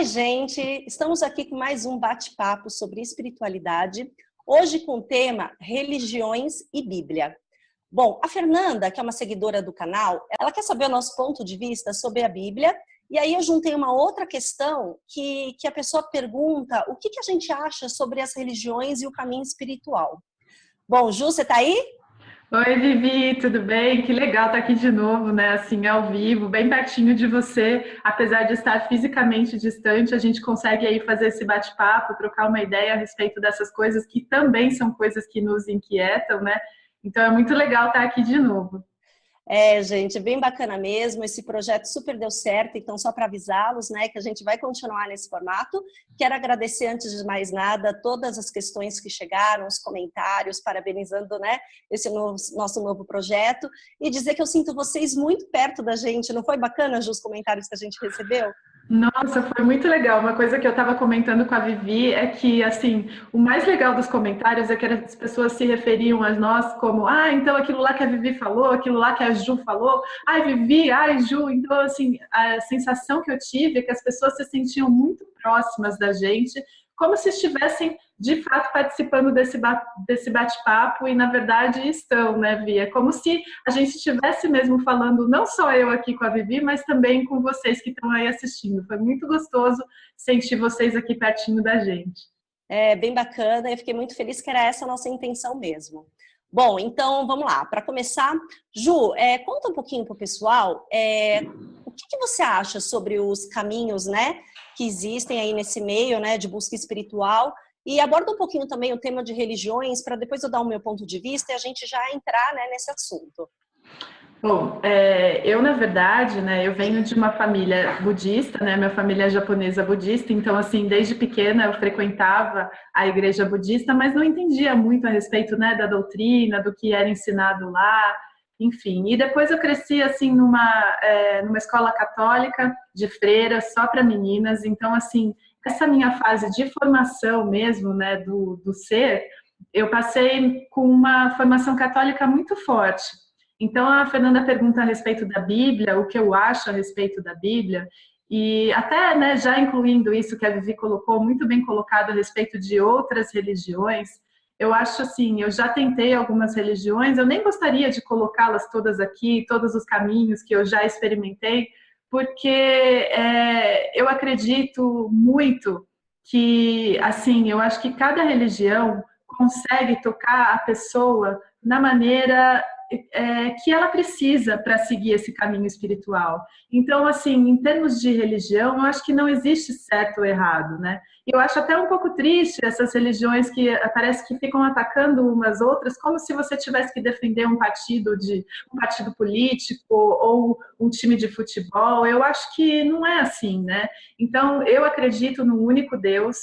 gente! Estamos aqui com mais um bate-papo sobre espiritualidade, hoje com o tema Religiões e Bíblia. Bom, a Fernanda, que é uma seguidora do canal, ela quer saber o nosso ponto de vista sobre a Bíblia, e aí eu juntei uma outra questão que a pessoa pergunta o que a gente acha sobre as religiões e o caminho espiritual. Bom, Ju, você tá aí? Oi, Vivi, tudo bem? Que legal estar aqui de novo, né? Assim, ao vivo, bem pertinho de você. Apesar de estar fisicamente distante, a gente consegue aí fazer esse bate-papo, trocar uma ideia a respeito dessas coisas que também são coisas que nos inquietam, né? Então é muito legal estar aqui de novo. Gente, bem bacana mesmo, esse projeto super deu certo, então só para avisá-los, né, que a gente vai continuar nesse formato. Quero agradecer, antes de mais nada, todas as questões que chegaram, os comentários, parabenizando, né, esse nosso novo projeto, e dizer que eu sinto vocês muito perto da gente. Não foi bacana, Ju, os comentários que a gente recebeu? Nossa, foi muito legal. Uma coisa que eu estava comentando com a Vivi é que, assim, o mais legal dos comentários é que as pessoas se referiam a nós como, então aquilo lá que a Vivi falou, aquilo lá que a Ju falou, ai, Vivi, ai, Ju. Então, assim, a sensação que eu tive é que as pessoas se sentiam muito próximas da gente, como se estivessem, de fato, participando desse bate-papo e, na verdade, estão, né, Vi? É como se a gente estivesse mesmo falando, não só eu aqui com a Vivi, mas também com vocês que estão aí assistindo. Foi muito gostoso sentir vocês aqui pertinho da gente. É bem bacana, eu fiquei muito feliz que era essa a nossa intenção mesmo. Bom, então vamos lá. Para começar, Ju, conta um pouquinho para o pessoal o que você acha sobre os caminhos, né, que existem aí nesse meio, né, de busca espiritual, e aborda um pouquinho também o tema de religiões, para depois eu dar o meu ponto de vista e a gente já entrar, né, nesse assunto. Bom, eu na verdade, né, eu venho de uma família budista, né, minha família é japonesa budista, então assim, desde pequena eu frequentava a igreja budista, mas não entendia muito a respeito, né, da doutrina, do que era ensinado lá, enfim. E depois eu cresci assim numa escola católica de freira só para meninas, então assim, essa minha fase de formação mesmo, né, do ser, eu passei com uma formação católica muito forte. Então, a Fernanda pergunta a respeito da Bíblia, o que eu acho a respeito da Bíblia, e até, né, já incluindo isso que a Vivi colocou, muito bem colocado a respeito de outras religiões, eu acho assim, eu já tentei algumas religiões, eu nem gostaria de colocá-las todas aqui, todos os caminhos que eu já experimentei, porque eu acredito muito que, assim, eu acho que cada religião consegue tocar a pessoa na maneira que ela precisa para seguir esse caminho espiritual. Então, assim, em termos de religião, eu acho que não existe certo ou errado, né? Eu acho até um pouco triste essas religiões que parece que ficam atacando umas outras, como se você tivesse que defender um partido político ou um time de futebol. Eu acho que não é assim, né? Então, eu acredito no único Deus,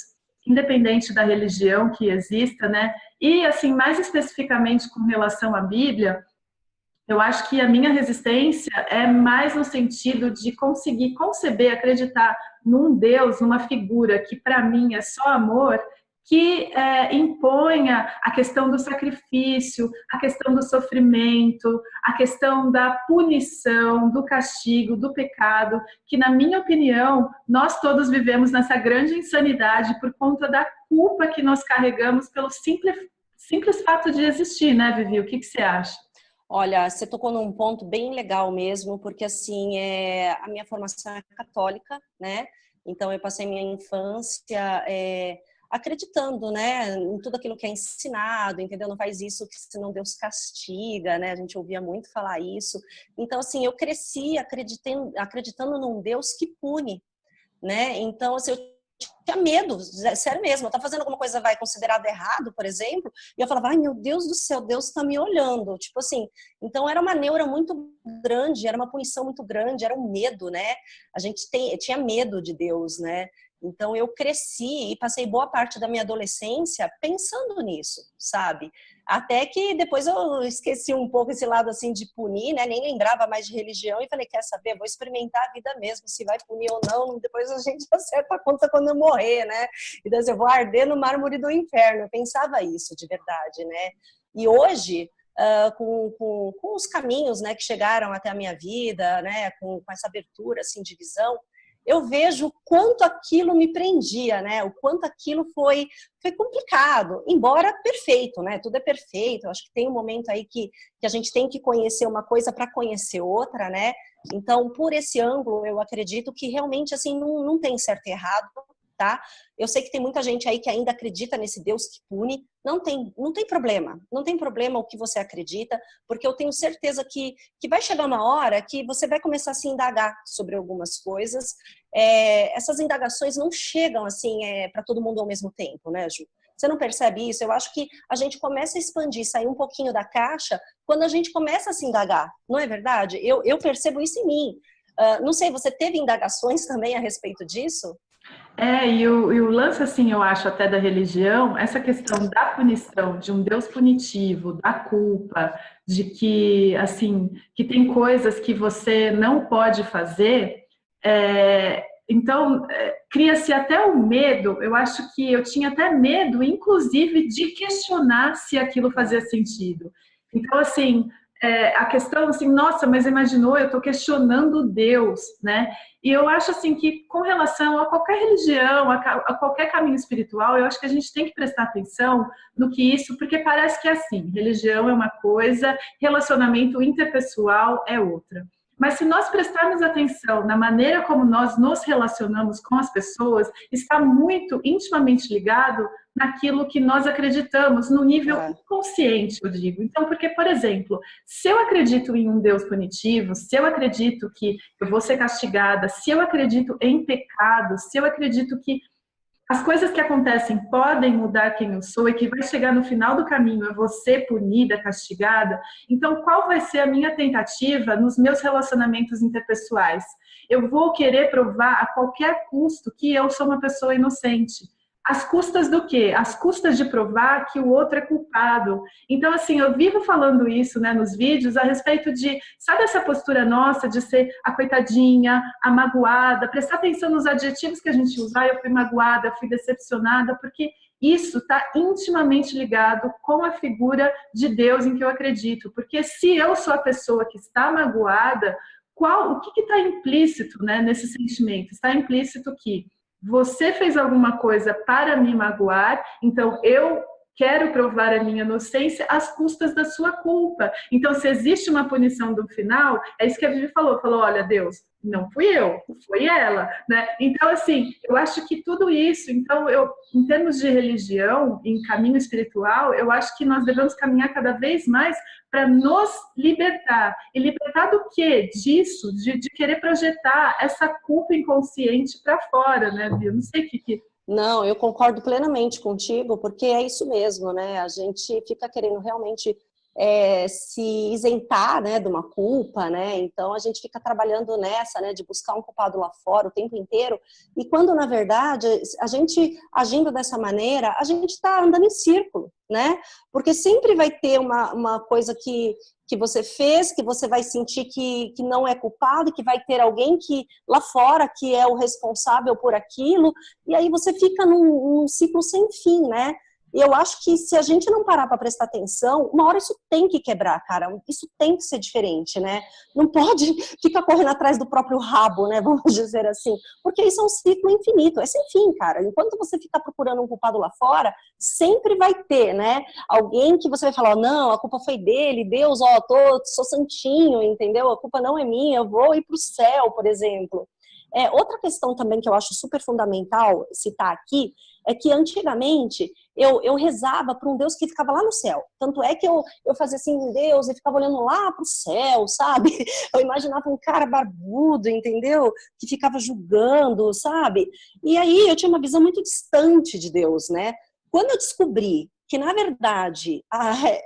independente da religião que exista, né? E, assim, mais especificamente com relação à Bíblia, eu acho que a minha resistência é mais no sentido de conseguir conceber, acreditar num Deus, numa figura que para mim é só amor, que imponha a questão do sacrifício, a questão do sofrimento, a questão da punição, do castigo, do pecado, que na minha opinião nós todos vivemos nessa grande insanidade por conta da culpa que nós carregamos pelo simples fato de existir, né, Vivi? O que você acha? Olha, você tocou num ponto bem legal mesmo, porque assim, a minha formação é católica, né? Então eu passei minha infância acreditando, né, em tudo aquilo que é ensinado, entendeu? Não faz isso que senão Deus castiga, né? A gente ouvia muito falar isso. Então assim, eu cresci acreditando num Deus que pune, né? Então assim, eu tinha medo, sério mesmo, eu tava fazendo alguma coisa vai considerada errado, por exemplo, e eu falava, ai meu Deus do céu, Deus tá me olhando, tipo assim, então era uma neura muito grande, era uma punição muito grande, era um medo, né, tinha medo de Deus, né, então eu cresci e passei boa parte da minha adolescência pensando nisso, sabe, até que depois eu esqueci um pouco esse lado assim de punir, né? Nem lembrava mais de religião e falei, quer saber? Vou experimentar a vida mesmo, se vai punir ou não, depois a gente acerta a conta quando eu morrer, né? Então eu vou arder no mármore do inferno. Eu pensava isso de verdade, né? E hoje, com os caminhos, né, que chegaram até a minha vida, né, com essa abertura assim de visão, eu vejo o quanto aquilo me prendia, né? O quanto aquilo foi complicado, embora perfeito, né? Tudo é perfeito. Eu acho que tem um momento aí que a gente tem que conhecer uma coisa para conhecer outra, né? Então, por esse ângulo, eu acredito que realmente, assim, não tem certo e errado, tá? Eu sei que tem muita gente aí que ainda acredita nesse Deus que pune. Não tem problema. Não tem problema o que você acredita, porque eu tenho certeza que vai chegar uma hora que você vai começar a se indagar sobre algumas coisas. Essas indagações não chegam, assim, para todo mundo ao mesmo tempo, né, Ju? Você não percebe isso? Eu acho que a gente começa a expandir, sair um pouquinho da caixa, quando a gente começa a se indagar. Não é verdade? Eu percebo isso em mim. Não sei, você teve indagações também a respeito disso? E o lance, assim, eu acho, até da religião, essa questão da punição, de um Deus punitivo, da culpa, de que, assim, que tem coisas que você não pode fazer, então, cria-se até o medo, eu acho que eu tinha até medo, inclusive, de questionar se aquilo fazia sentido. Então, assim, a questão, assim, nossa, mas imaginou, eu estou questionando Deus, né? E eu acho, assim, que com relação a qualquer religião, a qualquer caminho espiritual, eu acho que a gente tem que prestar atenção no que isso, porque parece que é assim, religião é uma coisa, relacionamento interpessoal é outra. Mas se nós prestarmos atenção na maneira como nós nos relacionamos com as pessoas, está muito intimamente ligado naquilo que nós acreditamos, no nível inconsciente, eu digo. Então, porque, por exemplo, se eu acredito em um Deus punitivo, se eu acredito que eu vou ser castigada, se eu acredito em pecado, se eu acredito que as coisas que acontecem podem mudar quem eu sou e que vai chegar no final do caminho eu vou ser punida, castigada, então qual vai ser a minha tentativa nos meus relacionamentos interpessoais? Eu vou querer provar a qualquer custo que eu sou uma pessoa inocente. Às custas do quê? Às custas de provar que o outro é culpado. Então, assim, eu vivo falando isso, né, nos vídeos a respeito de, sabe essa postura nossa de ser a coitadinha, a magoada, prestar atenção nos adjetivos que a gente usa, eu fui magoada, eu fui decepcionada, porque isso está intimamente ligado com a figura de Deus em que eu acredito. Porque se eu sou a pessoa que está magoada, o que está implícito, né, nesse sentimento? Está implícito que você fez alguma coisa para me magoar, então eu quero provar a minha inocência às custas da sua culpa. Então, se existe uma punição do final, é isso que a Vivi falou, olha, Deus, não fui eu, foi ela, né? Então, assim, eu acho que tudo isso, então, em termos de religião, em caminho espiritual, eu acho que nós devemos caminhar cada vez mais para nos libertar. E libertar do quê? Disso, de querer projetar essa culpa inconsciente para fora, né, Vivi? Eu não sei o que... Não, eu concordo plenamente contigo, porque é isso mesmo, né? A gente fica querendo realmente se isentar, né, de uma culpa, né? Então a gente fica trabalhando nessa, né, de buscar um culpado lá fora o tempo inteiro. E quando na verdade a gente agindo dessa maneira, a gente está andando em círculo, né? Porque sempre vai ter uma coisa que você fez, que você vai sentir que não é culpado, que vai ter alguém que lá fora que é o responsável por aquilo, e aí você fica num ciclo sem fim, né? E eu acho que se a gente não parar para prestar atenção, uma hora isso tem que quebrar, cara. Isso tem que ser diferente, né? Não pode ficar correndo atrás do próprio rabo, né? Vamos dizer assim. Porque isso é um ciclo infinito, é sem fim, cara. Enquanto você ficar procurando um culpado lá fora, sempre vai ter, né? Alguém que você vai falar, não, a culpa foi dele, Deus, ó, sou santinho, entendeu? A culpa não é minha, eu vou ir pro céu, por exemplo. Outra questão também que eu acho super fundamental citar aqui é que antigamente eu rezava para um Deus que ficava lá no céu. Tanto é que eu fazia assim, Deus, e ficava olhando lá para o céu, sabe? Eu imaginava um cara barbudo, entendeu? Que ficava julgando, sabe? E aí eu tinha uma visão muito distante de Deus, né? Quando eu descobri que, na verdade,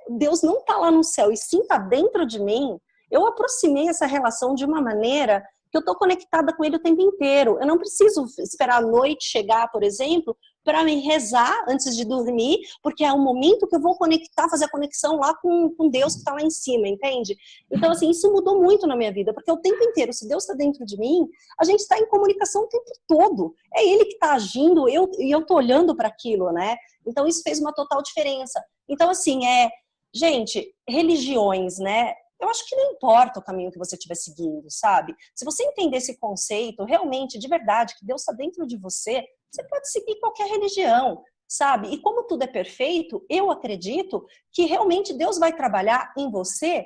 Deus não está lá no céu e sim está dentro de mim, eu aproximei essa relação de uma maneira que eu estou conectada com ele o tempo inteiro. Eu não preciso esperar a noite chegar, por exemplo, para me rezar antes de dormir, porque é o momento que eu vou conectar, fazer a conexão lá com Deus que está lá em cima, entende? Então, assim, isso mudou muito na minha vida, porque o tempo inteiro, se Deus está dentro de mim, a gente está em comunicação o tempo todo. É Ele que está agindo e eu estou olhando para aquilo, né? Então, isso fez uma total diferença. Então, assim, gente, religiões, né? eu acho que não importa o caminho que você estiver seguindo, sabe? Se você entender esse conceito, realmente, de verdade, que Deus está dentro de você, você pode seguir qualquer religião, sabe? E como tudo é perfeito, eu acredito que realmente Deus vai trabalhar em você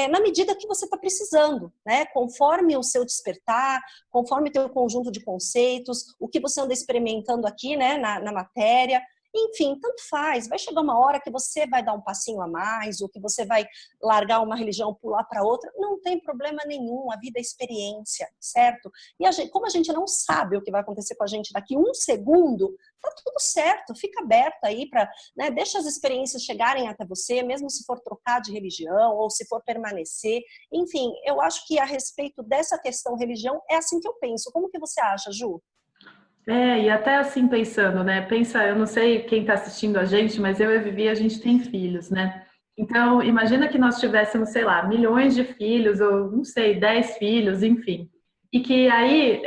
na medida que você está precisando, né? Conforme o seu despertar, conforme o teu conjunto de conceitos, o que você anda experimentando aqui, né, na matéria. Enfim, tanto faz. Vai chegar uma hora que você vai dar um passinho a mais, ou que você vai largar uma religião, pular para outra. Não tem problema nenhum. A vida é experiência, certo? E como a gente não sabe o que vai acontecer com a gente daqui um segundo, tá tudo certo. Fica aberto aí para, né, deixa as experiências chegarem até você, mesmo se for trocar de religião ou se for permanecer. Enfim, eu acho que a respeito dessa questão religião, é assim que eu penso. Como que você acha, Ju? E até assim pensando, né? Pensa, eu não sei quem está assistindo a gente, mas eu e a Vivi, a gente tem filhos, né? Então, imagina que nós tivéssemos, sei lá, milhões de filhos, ou não sei, 10 filhos, enfim. E que aí,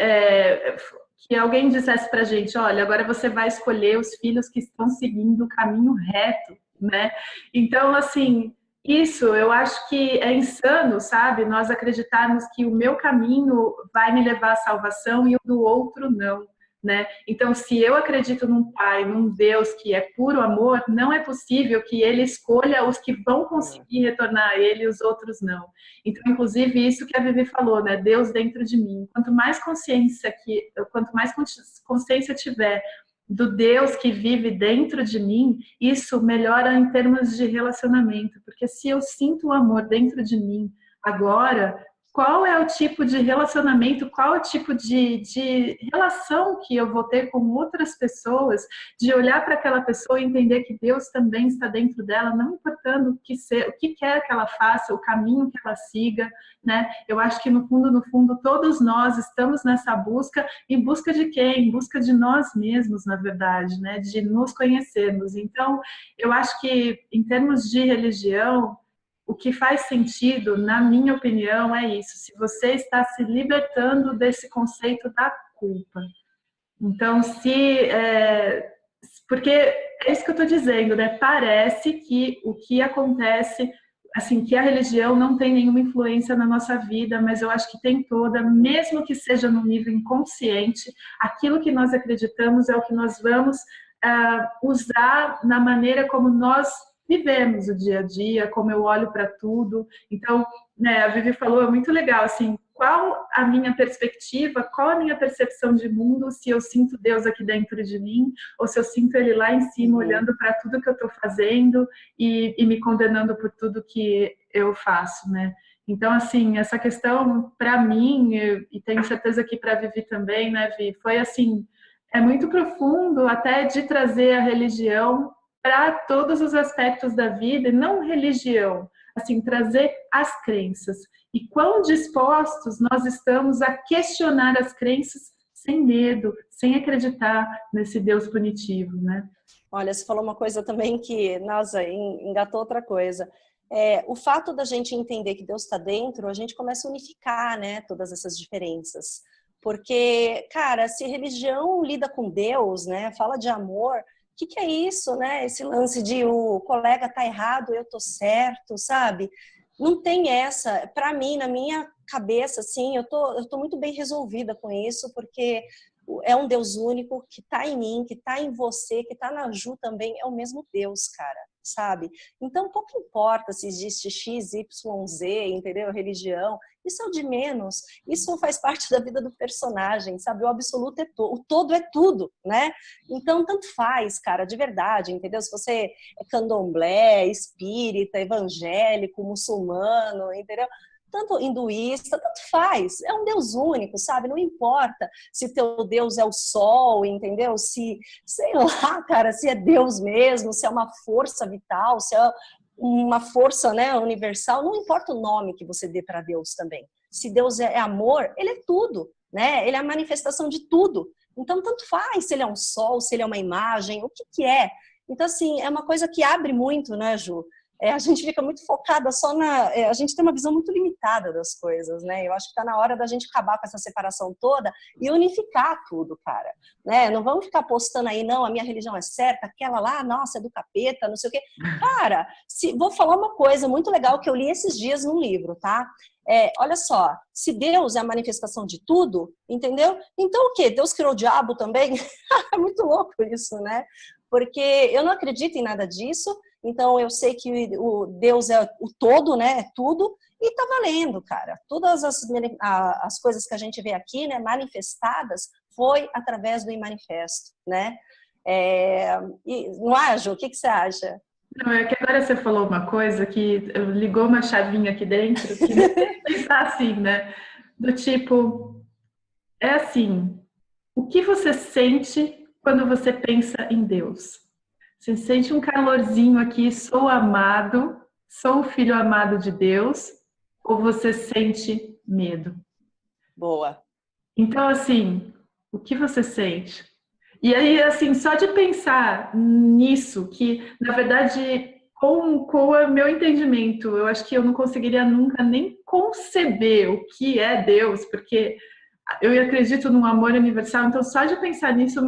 que alguém dissesse pra gente, olha, agora você vai escolher os filhos que estão seguindo o caminho reto, né? Então, assim, isso eu acho que é insano, sabe? Nós acreditarmos que o meu caminho vai me levar à salvação e o do outro não. Né? Então, se eu acredito num Pai, num Deus que é puro amor, não é possível que Ele escolha os que vão conseguir retornar a Ele e os outros não. Então, inclusive, isso que a Vivi falou, né? Deus dentro de mim. Quanto mais consciência tiver do Deus que vive dentro de mim, isso melhora em termos de relacionamento. Porque se eu sinto o amor dentro de mim agora, qual é o tipo de relacionamento, qual é o tipo de relação que eu vou ter com outras pessoas, de olhar para aquela pessoa e entender que Deus também está dentro dela, não importando o que quer que ela faça, o caminho que ela siga, né? Eu acho que no fundo, todos nós estamos nessa busca, em busca de quem? Em busca de nós mesmos, na verdade, né? De nos conhecermos. Então, eu acho que em termos de religião, o que faz sentido, na minha opinião, é isso. Se você está se libertando desse conceito da culpa. Então, porque é isso que eu estou dizendo, né? Parece que o que acontece, assim, que a religião não tem nenhuma influência na nossa vida, mas eu acho que tem toda, mesmo que seja no nível inconsciente, aquilo que nós acreditamos é o que nós vamos usar na maneira como nós vivemos o dia a dia, como eu olho para tudo. Então, né, a Vivi falou, é muito legal, assim, qual a minha perspectiva, qual a minha percepção de mundo, se eu sinto Deus aqui dentro de mim, ou se eu sinto Ele lá em cima, olhando para tudo que eu estou fazendo e me condenando por tudo que eu faço, né? Então, assim, essa questão, para mim, e tenho certeza que para a Vivi também, né, Vi, foi assim, é muito profundo até de trazer a religião para todos os aspectos da vida, e não religião, assim, trazer as crenças. E quão dispostos nós estamos a questionar as crenças sem medo, sem acreditar nesse Deus punitivo, né? Olha, você falou uma coisa também que, nossa, engatou outra coisa. O fato da gente entender que Deus está dentro, a gente começa a unificar, né, todas essas diferenças. Porque, cara, se religião lida com Deus, né, fala de amor, o que é isso, né? Esse lance de o colega tá errado, eu tô certo, sabe? Não tem essa. Para mim, na minha cabeça, assim, eu tô muito bem resolvida com isso, porque é um Deus único que tá em mim, que tá em você, que tá na Ju também, é o mesmo Deus, cara, sabe? Então, pouco importa se existe X, Y, Z, entendeu? Religião, isso é o de menos. Isso faz parte da vida do personagem, sabe? O absoluto é todo, o todo é tudo, né? Então, tanto faz, cara, de verdade, entendeu? Se você é candomblé, espírita, evangélico, muçulmano, entendeu? Tanto hinduísta, tanto faz. É um Deus único, sabe? Não importa se teu Deus é o sol, entendeu? Se, sei lá, cara, se é Deus mesmo, se é uma força vital, se é uma força, né, universal, não importa o nome que você dê para Deus também. Se Deus é amor, ele é tudo, né? Ele é a manifestação de tudo. Então, tanto faz se ele é um sol, se ele é uma imagem, o que que é. Então, assim, é uma coisa que abre muito, né, Ju? a gente fica muito focada só a gente tem uma visão muito limitada das coisas, né? Eu acho que está na hora da gente acabar com essa separação toda e unificar tudo, cara, né? Não vamos ficar postando aí, não, a minha religião é certa, aquela lá, nossa, é do capeta, não sei o quê. Cara, vou falar uma coisa muito legal que eu li esses dias num livro, tá? Olha só, se Deus é a manifestação de tudo, entendeu? Então o quê? Deus criou o diabo também? É muito louco isso, né? Porque eu não acredito em nada disso, então eu sei que o Deus é o todo, né? É tudo, e tá valendo, cara. Todas as coisas que a gente vê aqui, né, manifestadas, foi através do manifesto, né? Não é, Ju? O que você acha? Não, é que agora você falou uma coisa que ligou uma chavinha aqui dentro, que me fez pensar assim, né? Do tipo, é assim, o que você sente quando você pensa em Deus? Você sente um calorzinho aqui, sou amado, sou o filho amado de Deus, ou você sente medo? Boa. Então, assim, o que você sente? E aí, assim, só de pensar nisso, que, na verdade, com o meu entendimento, eu acho que eu não conseguiria nunca nem conceber o que é Deus, porque eu acredito num amor universal, então só de pensar nisso eu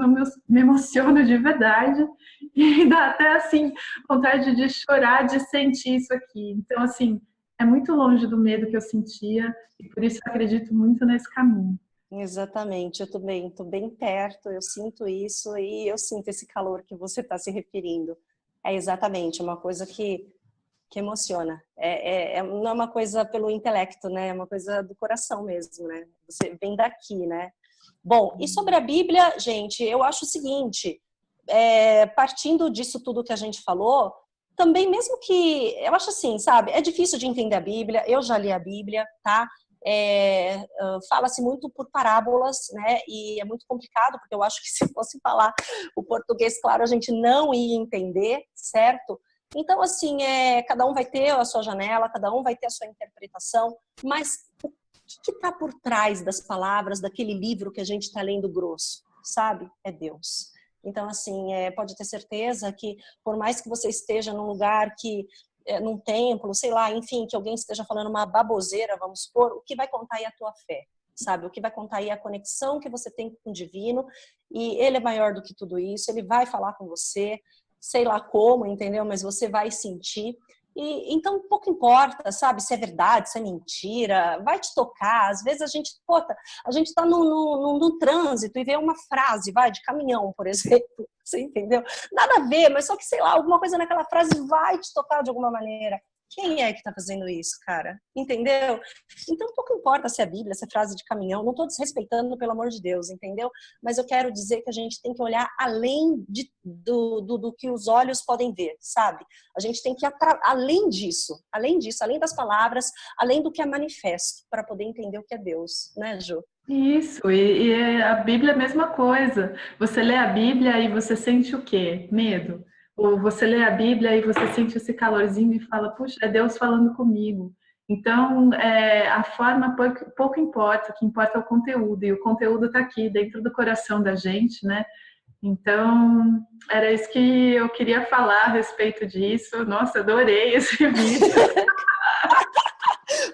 me emociono de verdade e dá até, assim, vontade de chorar, de sentir isso aqui. Então, assim, é muito longe do medo que eu sentia e por isso eu acredito muito nesse caminho. Exatamente, eu também estou bem perto, eu sinto isso e eu sinto esse calor que você está se referindo. É exatamente uma coisa que emociona. Não é uma coisa pelo intelecto, né? É uma coisa do coração mesmo, né? Você vem daqui, né? Bom, e sobre a Bíblia, gente, eu acho o seguinte, partindo disso tudo que a gente falou, também mesmo que, eu acho assim, sabe? É difícil de entender a Bíblia, eu já li a Bíblia, tá? Fala-se muito por parábolas, né? E é muito complicado, porque eu acho que se fosse falar o português, claro, a gente não ia entender, certo? Então, assim, cada um vai ter a sua janela, cada um vai ter a sua interpretação, mas o que está por trás das palavras daquele livro que a gente está lendo grosso, sabe? É Deus. Então, assim, pode ter certeza que, por mais que você esteja num lugar num templo, sei lá, enfim, que alguém esteja falando uma baboseira, vamos supor, o que vai contar aí é a tua fé, sabe? O que vai contar aí é a conexão que você tem com o divino, e ele é maior do que tudo isso, ele vai falar com você, sei lá como, entendeu? Mas você vai sentir. E então pouco importa, sabe, se é verdade, se é mentira, vai te tocar. Às vezes a gente tá no trânsito e vê uma frase, de caminhão, por exemplo, você entendeu? Nada a ver, mas só que, sei lá, alguma coisa naquela frase vai te tocar de alguma maneira. Quem é que tá fazendo isso, cara? Entendeu? Então, pouco importa se é Bíblia, se é frase de caminhão, não tô desrespeitando, pelo amor de Deus, entendeu? Mas eu quero dizer que a gente tem que olhar além do que os olhos podem ver, sabe? A gente tem que ir além disso, além das palavras, além do que é manifesto, para poder entender o que é Deus, né, Ju? Isso, e a Bíblia é a mesma coisa. Você lê a Bíblia e você sente o quê? Medo. Ou você lê a Bíblia e você sente esse calorzinho e fala, puxa, é Deus falando comigo. Então, a forma pouco importa, o que importa é o conteúdo, e o conteúdo está aqui dentro do coração da gente, né? Então, era isso que eu queria falar a respeito disso. Nossa, adorei esse vídeo.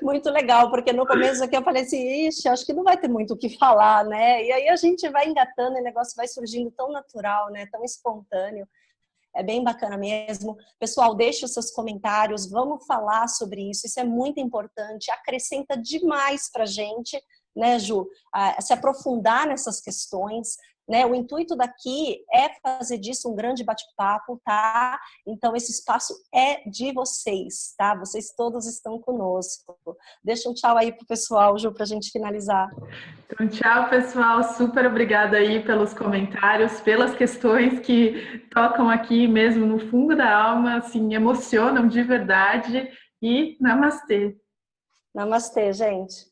Muito legal, porque no começo aqui eu falei assim, ixi, acho que não vai ter muito o que falar, né? E aí a gente vai engatando e o negócio vai surgindo tão natural, né? Tão espontâneo. É bem bacana mesmo. Pessoal, deixe os seus comentários, vamos falar sobre isso. Isso é muito importante, acrescenta demais pra gente, né, Ju? Se aprofundar nessas questões, né? O intuito daqui é fazer disso um grande bate-papo, tá? Então, esse espaço é de vocês, tá? Vocês todos estão conosco. Deixa um tchau aí pro pessoal, Ju, pra gente finalizar. Então, tchau, pessoal. Super obrigada aí pelos comentários, pelas questões que tocam aqui mesmo no fundo da alma, assim, emocionam de verdade. E namastê. Namastê, gente.